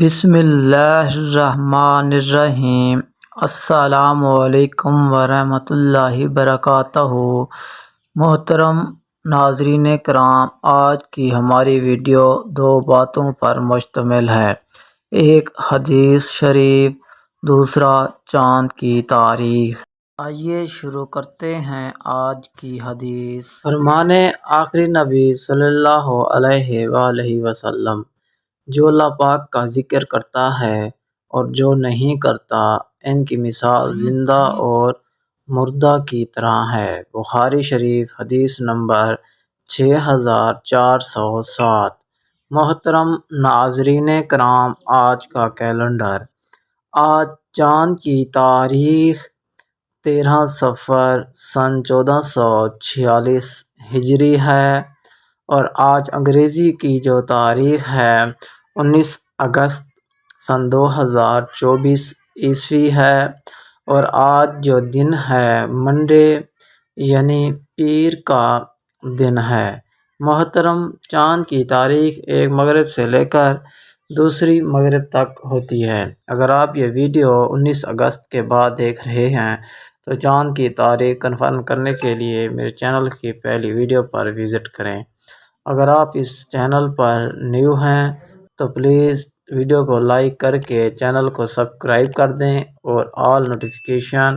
بسم اللہ الرحمن الرحیم۔ السلام علیکم ورحمۃ اللہ وبرکاتہ۔ محترم ناظرین کرام، آج کی ہماری ویڈیو دو باتوں پر مشتمل ہے، ایک حدیث شریف، دوسرا چاند کی تاریخ۔ آئیے شروع کرتے ہیں آج کی حدیث۔ فرمان آخری نبی صلی اللہ علیہ وآلہ وسلم: جو اللہ پاک کا ذکر کرتا ہے اور جو نہیں کرتا، ان کی مثال زندہ اور مردہ کی طرح ہے۔ بخاری شریف، حدیث نمبر 6407۔ محترم ناظرین کرام، آج کا کیلنڈر۔ آج چاند کی تاریخ 13 صفر سن 1446 ہجری ہے اور آج انگریزی کی جو تاریخ ہے 19 اگست سن 2024 عیسوی ہے اور آج جو دن ہے منڈے یعنی پیر کا دن ہے۔ محترم، چاند کی تاریخ ایک مغرب سے لے کر دوسری مغرب تک ہوتی ہے۔ اگر آپ یہ ویڈیو 19 اگست کے بعد دیکھ رہے ہیں تو چاند کی تاریخ کنفرم کرنے کے لیے میرے چینل کی پہلی ویڈیو پر وزٹ کریں۔ اگر آپ اس چینل پر نیو ہیں تو پلیز ویڈیو کو لائک کر کے چینل کو سبسکرائب کر دیں اور آل نوٹیفیکیشن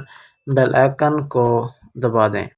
بیل آئیکن کو دبا دیں۔